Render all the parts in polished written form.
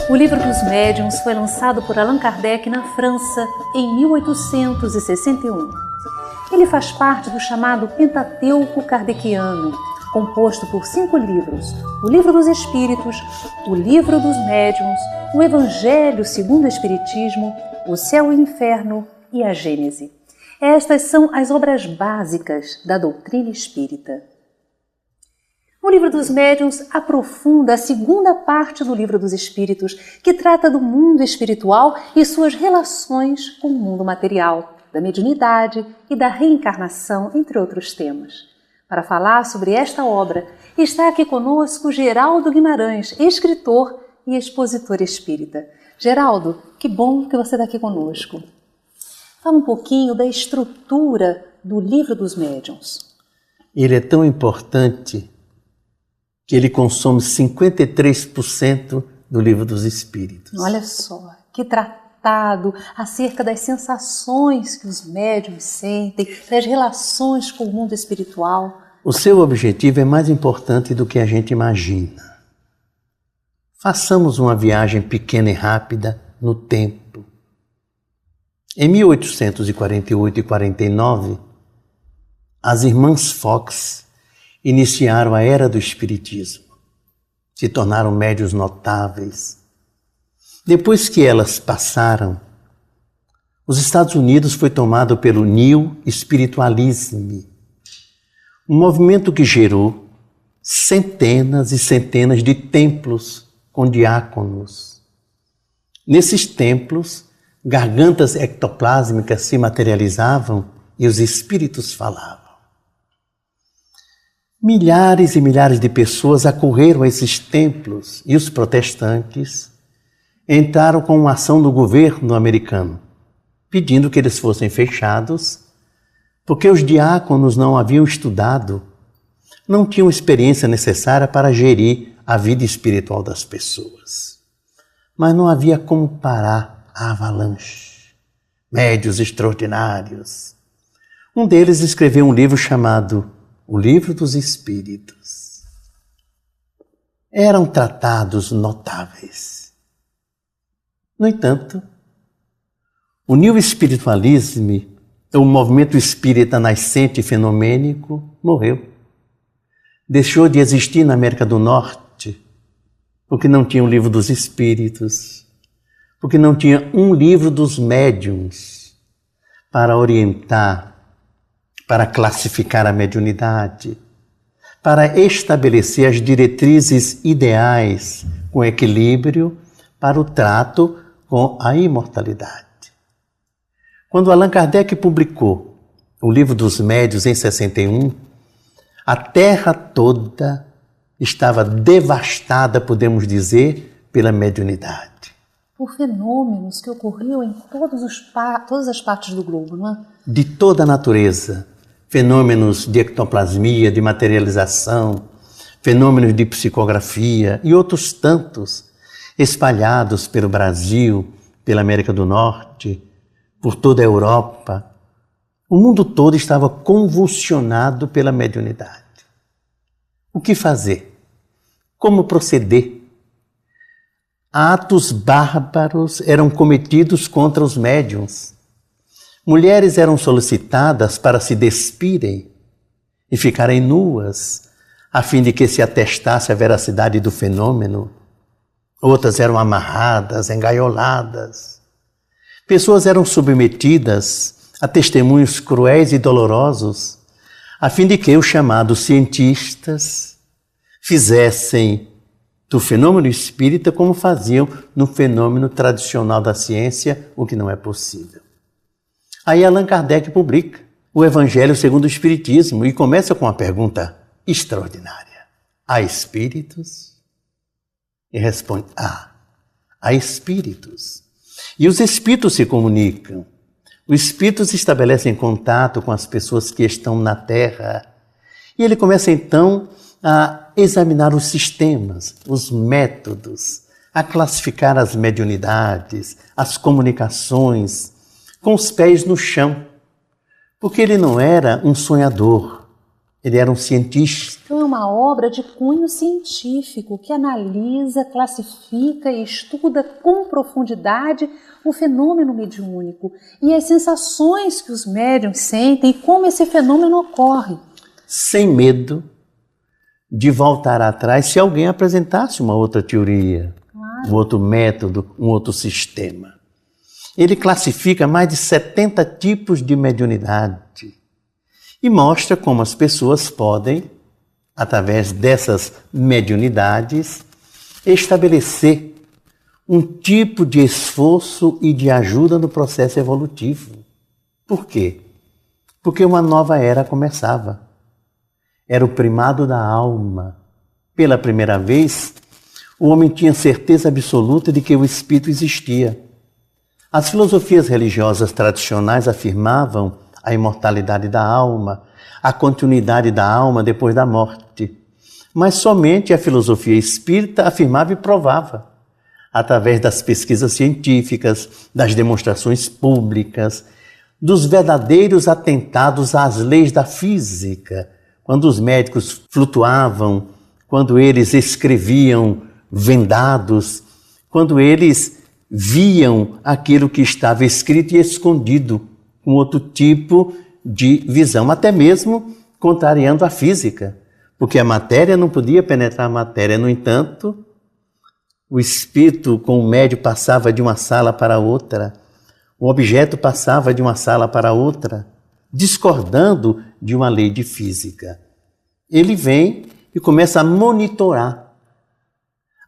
O Livro dos Médiuns foi lançado por Allan Kardec na França em 1861. Ele faz parte do chamado Pentateuco Kardeciano, composto por 5 livros: o Livro dos Espíritos, o Livro dos Médiuns, o Evangelho segundo o Espiritismo, o Céu e o Inferno e a Gênese. Estas são as obras básicas da doutrina espírita. O Livro dos Médiuns aprofunda a segunda parte do Livro dos Espíritos, que trata do mundo espiritual e suas relações com o mundo material, da mediunidade e da reencarnação, entre outros temas. Para falar sobre esta obra, está aqui conosco Geraldo Guimarães, escritor e expositor espírita. Geraldo, que bom que você está aqui conosco. Fala um pouquinho da estrutura do Livro dos Médiuns. Ele é tão importante que ele consome 53% do Livro dos Espíritos. Olha só, que tratado acerca das sensações que os médiuns sentem, das relações com o mundo espiritual. O seu objetivo é mais importante do que a gente imagina. Façamos uma viagem pequena e rápida no tempo. Em 1848 e 49, as irmãs Fox iniciaram a era do Espiritismo. Se tornaram médiuns notáveis. Depois que elas passaram, os Estados Unidos foi tomado pelo New Spiritualism, um movimento que gerou centenas e centenas de templos com diáconos. Nesses templos, gargantas ectoplásmicas se materializavam e os espíritos falavam. Milhares e milhares de pessoas acorreram a esses templos e os protestantes entraram com uma ação do governo americano, pedindo que eles fossem fechados, porque os diáconos não haviam estudado, não tinham experiência necessária para gerir a vida espiritual das pessoas. Mas não havia como parar a avalanche. Médiuns extraordinários. Um deles escreveu um livro chamado O Livro dos Espíritos. Eram tratados notáveis. No entanto, o New Spiritualism, o movimento espírita nascente e fenomênico, morreu. Deixou de existir na América do Norte, porque não tinha o Livro dos Espíritos, porque não tinha um livro dos médiuns para orientar, para classificar a mediunidade, para estabelecer as diretrizes ideais com equilíbrio para o trato com a imortalidade. Quando Allan Kardec publicou o Livro dos Médiuns em 61, a Terra toda estava devastada, podemos dizer, pela mediunidade. Por fenômenos que ocorriam em todas as partes do globo, não é? De toda a natureza. Fenômenos de ectoplasmia, de materialização, fenômenos de psicografia e outros tantos, espalhados pelo Brasil, pela América do Norte, por toda a Europa. O mundo todo estava convulsionado pela mediunidade. O que fazer? Como proceder? Atos bárbaros eram cometidos contra os médiuns. Mulheres eram solicitadas para se despirem e ficarem nuas, a fim de que se atestasse a veracidade do fenômeno. Outras eram amarradas, engaioladas. Pessoas eram submetidas a testemunhos cruéis e dolorosos, a fim de que os chamados cientistas fizessem do fenômeno espírita como faziam no fenômeno tradicional da ciência, o que não é possível. Aí Allan Kardec publica o Evangelho segundo o Espiritismo e começa com uma pergunta extraordinária. Há espíritos? E responde, há espíritos. E os espíritos se comunicam. Os espíritos estabelecem contato com as pessoas que estão na Terra. E ele começa então a examinar os sistemas, os métodos, a classificar as mediunidades, as comunicações, com os pés no chão. Porque ele não era um sonhador, Ele era um cientista. Então é uma obra de cunho científico que analisa, classifica e estuda com profundidade o fenômeno mediúnico e as sensações que os médiuns sentem e como esse fenômeno ocorre. Sem medo de voltar atrás se alguém apresentasse uma outra teoria, um outro método, um outro sistema. Ele classifica mais de 70 tipos de mediunidade e mostra como as pessoas podem, através dessas mediunidades, estabelecer um tipo de esforço e de ajuda no processo evolutivo. Por quê? Porque uma nova era começava. Era o primado da alma. Pela primeira vez, o homem tinha certeza absoluta de que o espírito existia. As filosofias religiosas tradicionais afirmavam a imortalidade da alma, a continuidade da alma depois da morte. Mas somente a filosofia espírita afirmava e provava, através das pesquisas científicas, das demonstrações públicas, dos verdadeiros atentados às leis da física, quando os médicos flutuavam, quando eles escreviam vendados, quando eles viam aquilo que estava escrito e escondido, com outro tipo de visão, até mesmo contrariando a física, porque a matéria não podia penetrar a matéria. No entanto, o espírito com o médium passava de uma sala para outra, o objeto passava de uma sala para outra, discordando de uma lei de física. Ele vem e começa a monitorar,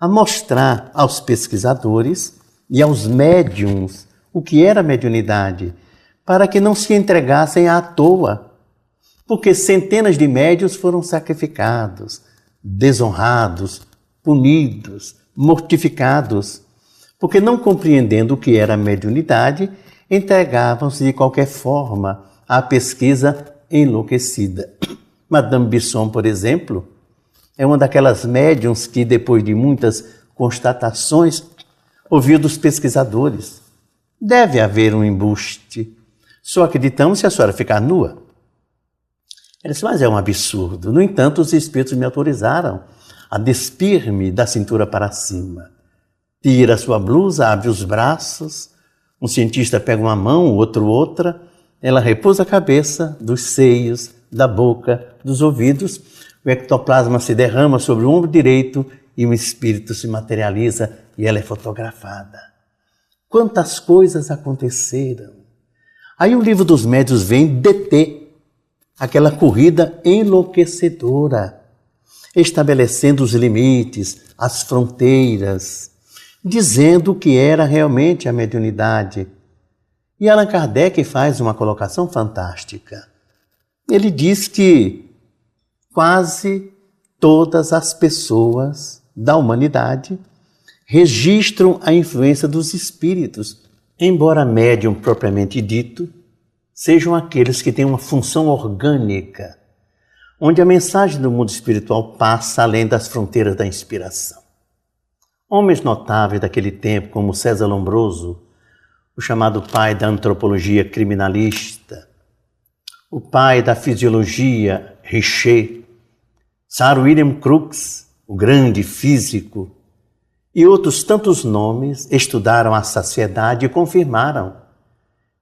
a mostrar aos pesquisadores e aos médiums o que era mediunidade, para que não se entregassem à toa, porque centenas de médiuns foram sacrificados, desonrados, punidos, mortificados, porque não compreendendo o que era mediunidade, entregavam-se de qualquer forma à pesquisa enlouquecida. Madame Bisson, por exemplo, é uma daquelas médiuns que, depois de muitas constatações, ouviu dos pesquisadores: deve haver um embuste, só acreditamos se a senhora ficar nua. Ela disse: mas é um absurdo. No entanto, os espíritos me autorizaram a despir-me da cintura para cima. Tira a sua blusa, abre os braços, um cientista pega uma mão, o outro outra, ela repousa a cabeça dos seios, da boca, dos ouvidos, o ectoplasma se derrama sobre o ombro direito e o espírito se materializa e ela é fotografada. Quantas coisas aconteceram! Aí o livro dos médiuns vem deter aquela corrida enlouquecedora, estabelecendo os limites, as fronteiras, dizendo o que era realmente a mediunidade. E Allan Kardec faz uma colocação fantástica. Ele diz que quase todas as pessoas da humanidade registram a influência dos espíritos, embora médium propriamente dito sejam aqueles que têm uma função orgânica, onde a mensagem do mundo espiritual passa além das fronteiras da inspiração. Homens notáveis daquele tempo, como César Lombroso, o chamado pai da antropologia criminalista, o pai da fisiologia Richer, Sir William Crookes, o grande físico, e outros tantos nomes estudaram a saciedade e confirmaram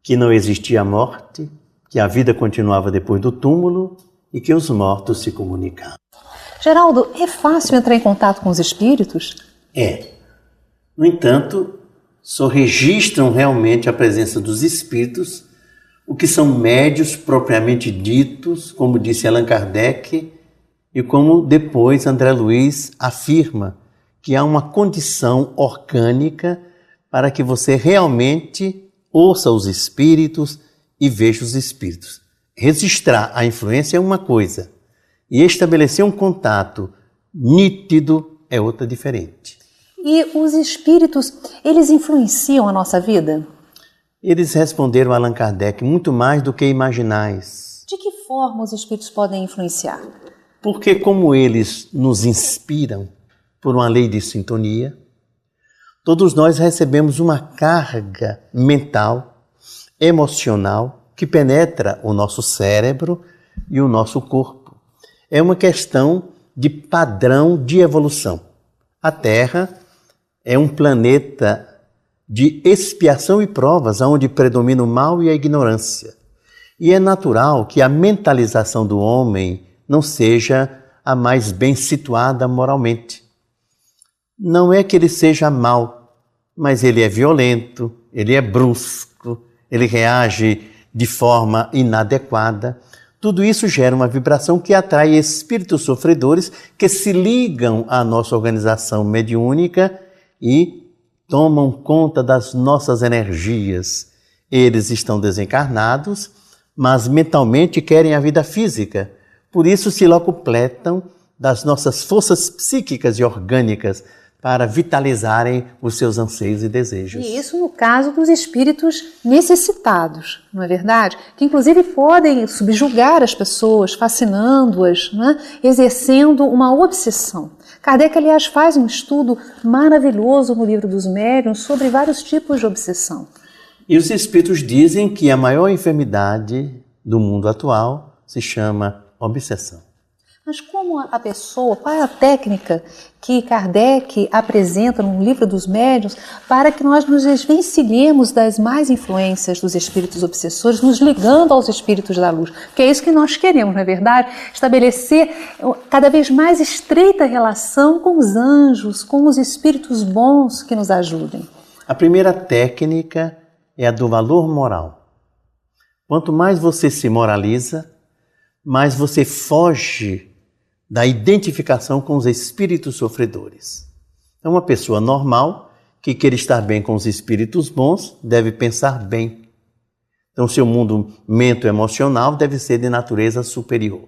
que não existia morte, que a vida continuava depois do túmulo e que os mortos se comunicavam. Geraldo, é fácil entrar em contato com os espíritos? É. No entanto, só registram realmente a presença dos espíritos o que são médios propriamente ditos, como disse Allan Kardec, e como depois André Luiz afirma, que há uma condição orgânica para que você realmente ouça os espíritos e veja os espíritos. Registrar a influência é uma coisa, e estabelecer um contato nítido é outra diferente. E os espíritos, eles influenciam a nossa vida? Eles responderam a Allan Kardec: muito mais do que imaginais. De que forma os espíritos podem influenciar? Porque como eles nos inspiram por uma lei de sintonia, todos nós recebemos uma carga mental, emocional, que penetra o nosso cérebro e o nosso corpo. É uma questão de padrão de evolução. A Terra é um planeta de expiação e provas, onde predomina o mal e a ignorância. E é natural que a mentalização do homem não seja a mais bem situada moralmente. Não é que ele seja mau, mas ele é violento, ele é brusco, ele reage de forma inadequada. Tudo isso gera uma vibração que atrai espíritos sofredores que se ligam à nossa organização mediúnica e tomam conta das nossas energias. Eles estão desencarnados, mas mentalmente querem a vida física. Por isso se locupletam das nossas forças psíquicas e orgânicas para vitalizarem os seus anseios e desejos. E isso no caso dos espíritos necessitados, não é verdade? Que inclusive podem subjugar as pessoas, fascinando-as, né? Exercendo uma obsessão. Kardec, aliás, faz um estudo maravilhoso no Livro dos Médiuns sobre vários tipos de obsessão. E os espíritos dizem que a maior enfermidade do mundo atual se chama obsessão. Mas como a pessoa, qual é a técnica que Kardec apresenta no Livro dos Médiuns para que nós nos desvencilhemos das más influências dos espíritos obsessores, nos ligando aos espíritos da luz? Porque é isso que nós queremos, não é verdade? Estabelecer cada vez mais estreita relação com os anjos, com os espíritos bons que nos ajudem. A primeira técnica é a do valor moral. Quanto mais você se moraliza, mais você foge da identificação com os espíritos sofredores. É uma pessoa normal que quer estar bem com os espíritos bons, deve pensar bem. Então, seu mundo mento-emocional deve ser de natureza superior.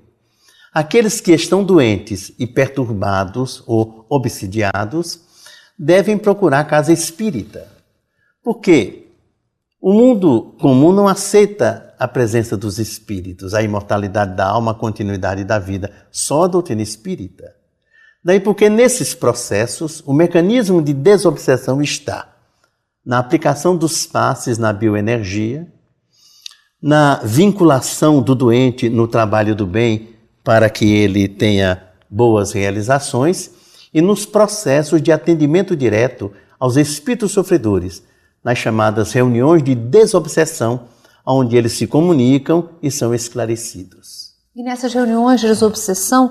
Aqueles que estão doentes e perturbados ou obsidiados devem procurar a casa espírita. Por quê? O mundo comum não aceita a presença dos espíritos, a imortalidade da alma, a continuidade da vida, só a doutrina espírita. Daí porque nesses processos o mecanismo de desobsessão está na aplicação dos passes na bioenergia, na vinculação do doente no trabalho do bem para que ele tenha boas realizações e nos processos de atendimento direto aos espíritos sofredores, nas chamadas reuniões de desobsessão, onde eles se comunicam e são esclarecidos. E nessas reuniões de desobsessão,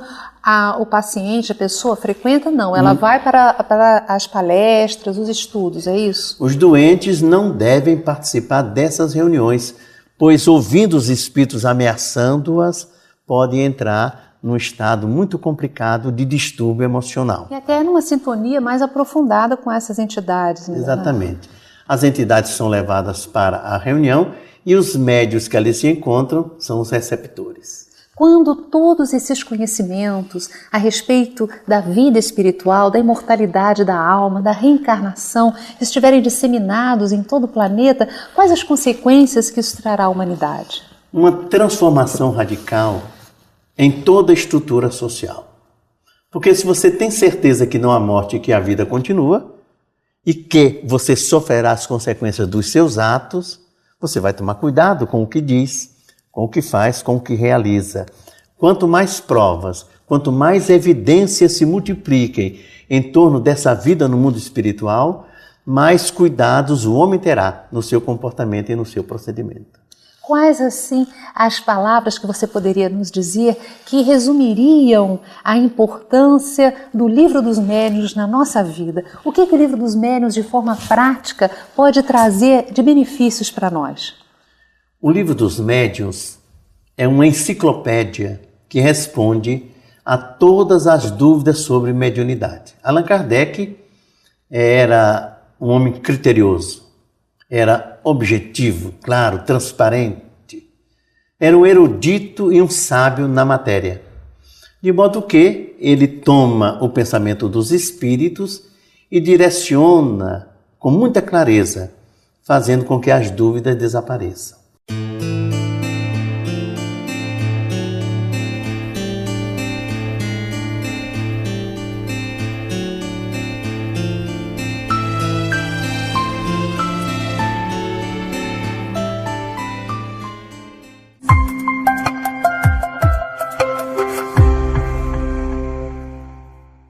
o paciente, a pessoa frequenta? Não, ela vai para as palestras, os estudos, é isso? Os doentes não devem participar dessas reuniões, pois ouvindo os espíritos ameaçando-as, podem entrar num estado muito complicado de distúrbio emocional. E até numa sintonia mais aprofundada com essas entidades. Né? Exatamente. As entidades são levadas para a reunião e os médiuns que ali se encontram são os receptores. Quando todos esses conhecimentos a respeito da vida espiritual, da imortalidade da alma, da reencarnação, estiverem disseminados em todo o planeta, quais as consequências que isso trará à humanidade? Uma transformação radical em toda a estrutura social. Porque se você tem certeza que não há morte e que a vida continua, e que você sofrerá as consequências dos seus atos, você vai tomar cuidado com o que diz, com o que faz, com o que realiza. Quanto mais provas, quanto mais evidências se multipliquem em torno dessa vida no mundo espiritual, mais cuidados o homem terá no seu comportamento e no seu procedimento. Quais, assim, as palavras que você poderia nos dizer que resumiriam a importância do Livro dos Médiuns na nossa vida? O que o Livro dos Médiuns, de forma prática, pode trazer de benefícios para nós? O Livro dos Médiuns é uma enciclopédia que responde a todas as dúvidas sobre mediunidade. Allan Kardec era um homem criterioso. Era objetivo, claro, transparente. Era um erudito e um sábio na matéria. De modo que ele toma o pensamento dos espíritos e direciona com muita clareza, fazendo com que as dúvidas desapareçam.